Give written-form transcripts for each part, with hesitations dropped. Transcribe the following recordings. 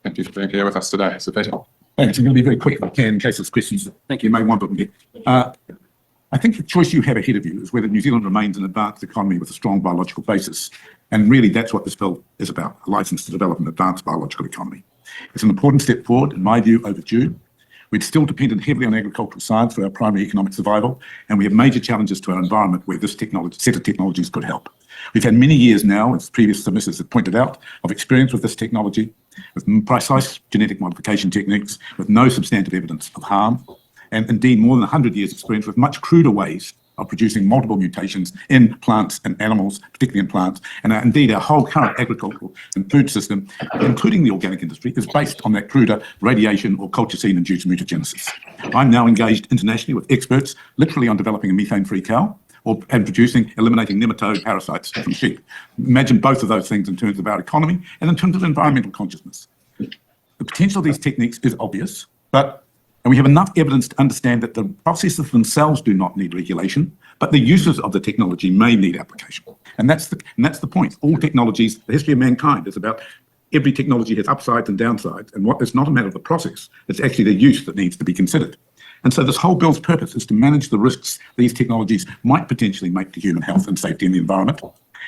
Thank you for being here with us today. It's a pleasure. Thanks. I'm going to be very quick if I can, in case there's questions. Thank you. You may want to. I think the choice you have ahead of you is whether New Zealand remains an advanced economy with a strong biological basis. And really, that's what this bill is about, a licence to develop an advanced biological economy. It's an important step forward, in my view, overdue. We're still dependent heavily on agricultural science for our primary economic survival, and we have major challenges to our environment where this set of technologies could help. We've had many years now, as previous submitters have pointed out, of experience with this technology, with precise genetic modification techniques, with no substantive evidence of harm, and indeed more than 100 years experience with much cruder ways of producing multiple mutations in plants and animals, particularly in plants. And indeed, our whole current agricultural and food system, including the organic industry, is based on that cruder radiation or culture scene-induced mutagenesis. I'm now engaged internationally with experts, literally on developing a methane-free cow, and eliminating nematode parasites from sheep. Imagine both of those things in terms of our economy and in terms of environmental consciousness. The potential of these techniques is obvious, and we have enough evidence to understand that the processes themselves do not need regulation, but the uses of the technology may need application. And that's the point. All technologies, the history of mankind is about every technology has upsides and downsides, and it's not a matter of the process, it's actually the use that needs to be considered. And so this whole bill's purpose is to manage the risks these technologies might potentially make to human health and safety in the environment.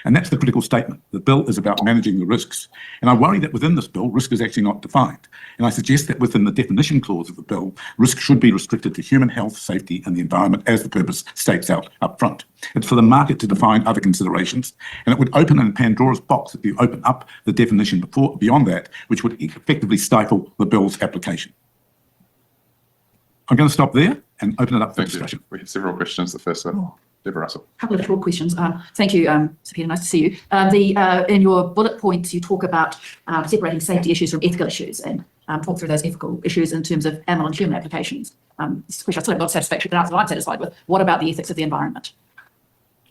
And that's the critical statement. The bill is about managing the risks. And I worry that within this bill, risk is actually not defined. And I suggest that within the definition clause of the bill, risk should be restricted to human health, safety, and the environment as the purpose states out up front. It's for the market to define other considerations. And it would open a Pandora's box if you open up the definition beyond that, which would effectively stifle the bill's application. I'm going to stop there and open it up for discussion. We have several questions. The first one, Deborah Russell. A couple of short questions. Thank you, Sir Peter. Nice to see you. In your bullet points, you talk about separating safety issues from ethical issues and talk through those ethical issues in terms of animal and human applications. This question I still haven't got satisfactory answer I'm satisfied with. What about the ethics of the environment?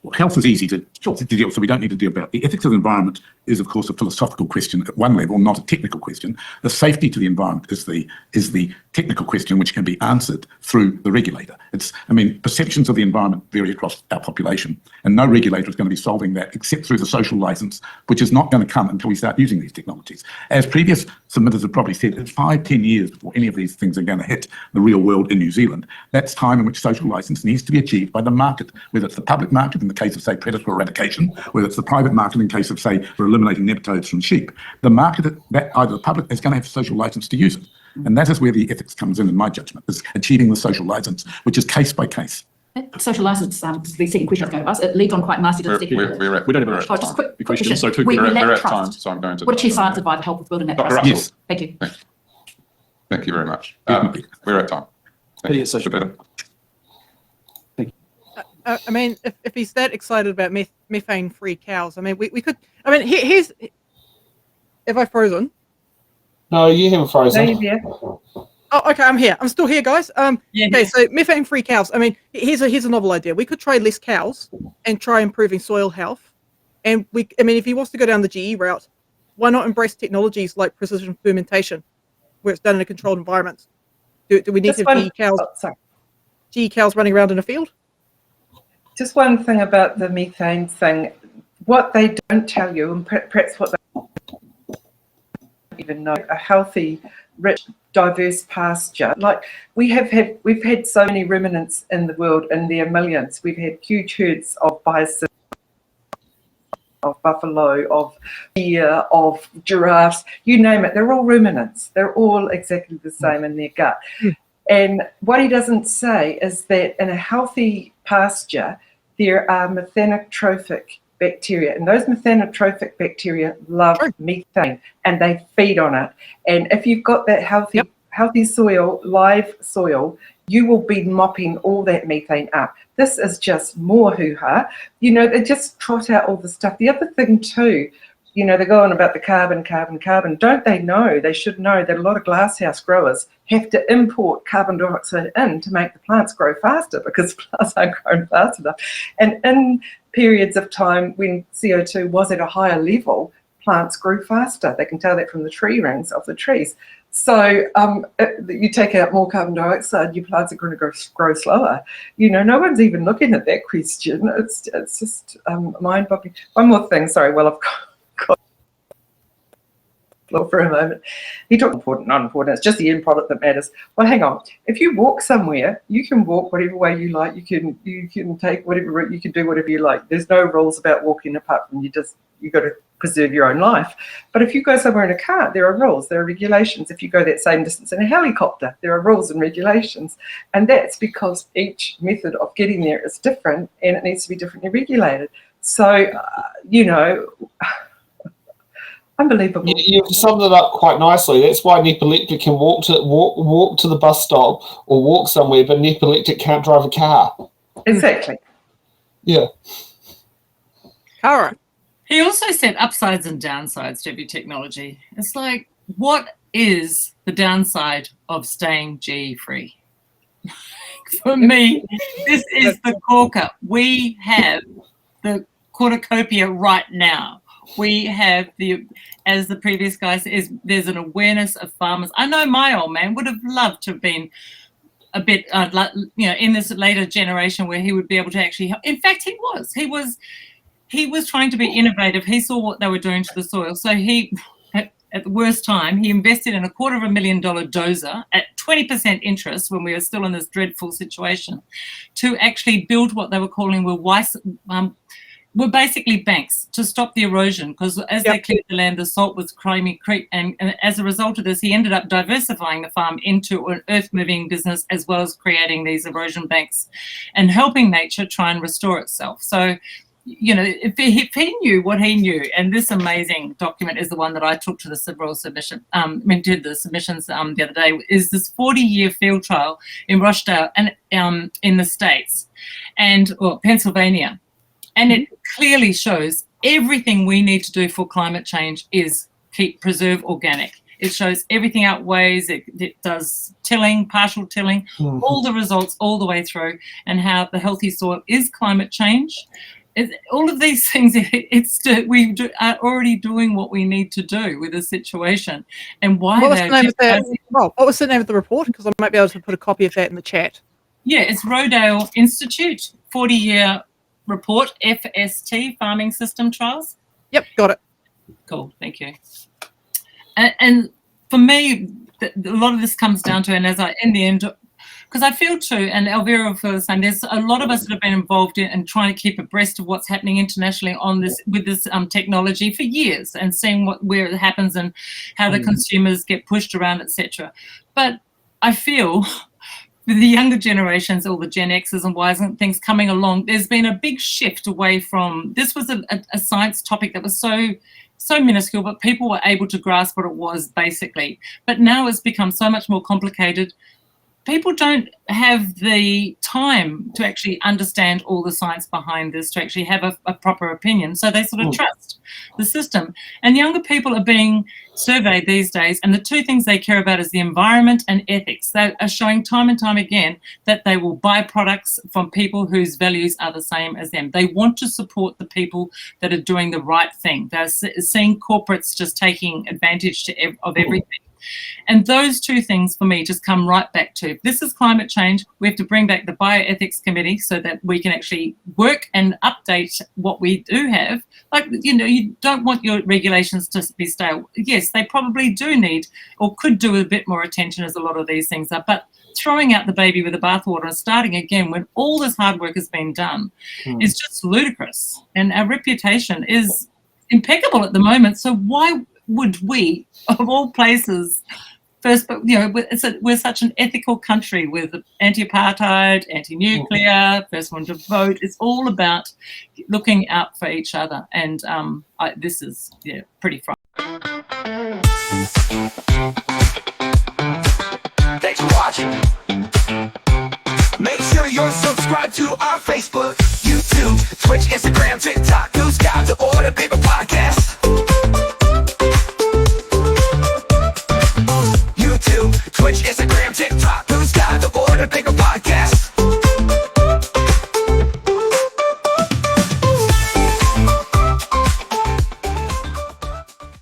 Well, health is easy to deal with, so we don't need to deal about it. The ethics of the environment is, of course, a philosophical question at one level, not a technical question. The safety to the environment is the technical question, which can be answered through the regulator. Perceptions of the environment vary across our population, and no regulator is going to be solving that except through the social license, which is not going to come until we start using these technologies. As previous submitters have probably said, it's 5-10 years before any of these things are going to hit the real world in New Zealand. That's time in which social license needs to be achieved by the market, whether it's the public market in the case of, say, predator eradication, whether it's the private market in case of, say, we're eliminating nematodes from sheep. The market, either the public is going to have social license to use it. And that is where the ethics comes in my judgment, is achieving the social license, which is case by case. Social license, the second question I was going to ask, it leads on quite nicely to the second. We don't have just a quick question. So we we're lack at trust. time, so I'm going to... What Chief Science Advisor help with building that trust? Yes. Thank you. Thank you very much. We're at time. Thank you. If he's that excited about methane-free cows, we could. Here's. Have I frozen? No, you haven't frozen. No, yeah. Oh, okay, I'm here. I'm still here, guys. Okay, so methane-free cows. Here's a novel idea. We could try less cows and try improving soil health. And if he wants to go down the GE route, why not embrace technologies like precision fermentation, where it's done in a controlled environment? Do we need to have GE cows running around in a field? Just one thing about the methane thing, what they don't tell you, and perhaps what they don't even know, a healthy, rich, diverse pasture. Like we've had so many ruminants in the world, and there are millions. We've had huge herds of bison, of buffalo, of deer, of giraffes, you name it. They're all ruminants. They're all exactly the same in their gut. And what he doesn't say is that in a healthy pasture, there are methanotrophic bacteria, and those methanotrophic bacteria love methane, and they feed on it. And if you've got that healthy soil, live soil, you will be mopping all that methane up. This is just more hoo-ha. They just trot out all the stuff. The other thing too, they go on about the carbon. Don't they know, they should know that a lot of glasshouse growers have to import carbon dioxide in to make the plants grow faster, because plants aren't growing fast enough. And in periods of time when CO2 was at a higher level, plants grew faster. They can tell that from the tree rings of the trees. So you take out more carbon dioxide, your plants are going to grow slower. No one's even looking at that question. It's just mind-boggling. One more thing, sorry, I've got for a moment. He talked important, not important. It's just the end product that matters. Well, hang on. If you walk somewhere, you can walk whatever way you like. You can take whatever route. You can do whatever you like. There's no rules about walking apart from you got to preserve your own life. But if you go somewhere in a car, there are rules, there are regulations. If you go that same distance in a helicopter, there are rules and regulations. And that's because each method of getting there is different and it needs to be differently regulated. So, unbelievable. You've summed it up quite nicely. That's why Nip Electric can walk to the bus stop or walk somewhere, but Nip Electric can't drive a car. Exactly. Yeah. Kara. He also said upsides and downsides to every technology. It's like, what is the downside of staying GE free? For me, this is the corker. We have the cornucopia right now. We have as the previous guy says, there's an awareness of farmers. I know my old man would have loved to have been a bit, in this later generation where he would be able to actually help. In fact, he was trying to be innovative. He saw what they were doing to the soil. So at the worst time, he invested in a $250,000 dozer at 20% interest when we were still in this dreadful situation to actually build what they were calling were basically banks to stop the erosion, because as they cleared the land, the salt was climbing creek, and as a result of this, he ended up diversifying the farm into an earth-moving business as well as creating these erosion banks and helping nature try and restore itself. So, if he knew what he knew, and this amazing document is the one that I took to the Royal Submission, did the submissions the other day, is this 40-year field trial in Rochdale and in the States Pennsylvania. And it clearly shows everything we need to do for climate change is preserve organic. It shows everything outweighs, it does tilling, partial tilling, all the results all the way through, and how the healthy soil is climate change. All of these things, we are already doing what we need to do with the situation. And why? What was the name of the report? Because I might be able to put a copy of that in the chat. Yeah, it's Rodale Institute 40-year report, FST, Farming System Trials. Yep, got it. Cool, thank you. And for me, a lot of this comes down to, and in the end, because I feel too, and Elvira for the same, there's a lot of us that have been involved in trying to keep abreast of what's happening internationally with this technology for years, and seeing where it happens and how the consumers get pushed around, etc. But I feel with the younger generations, all the Gen X's and Y's and things coming along, there's been a big shift away from, this was a science topic that was so minuscule, but people were able to grasp what it was basically. But now it's become so much more complicated. People don't have the time to actually understand all the science behind this, to actually have a proper opinion. So they sort of trust the system. And younger people are being surveyed these days, and the two things they care about is the environment and ethics. They are showing time and time again that they will buy products from people whose values are the same as them. They want to support the people that are doing the right thing. They're seeing corporates just taking advantage of everything. And those two things for me just come right back to, if this is climate change, we have to bring back the bioethics committee so that we can actually work and update what we do have. Like, you don't want your regulations to be stale. Yes, they probably do need or could do a bit more attention, as a lot of these things are, but throwing out the baby with the bathwater and starting again when all this hard work has been done is just ludicrous. And our reputation is impeccable at the moment. So why would we, of all places, first, but we're such an ethical country with anti-apartheid, anti-nuclear, first one to vote. It's all about looking out for each other, and this is pretty frightening. Thanks for watching. Make sure you're subscribed to our Facebook, YouTube, Twitch, Instagram, TikTok, News Guide, the Order Paper Podcast. YouTube, Twitch, Instagram.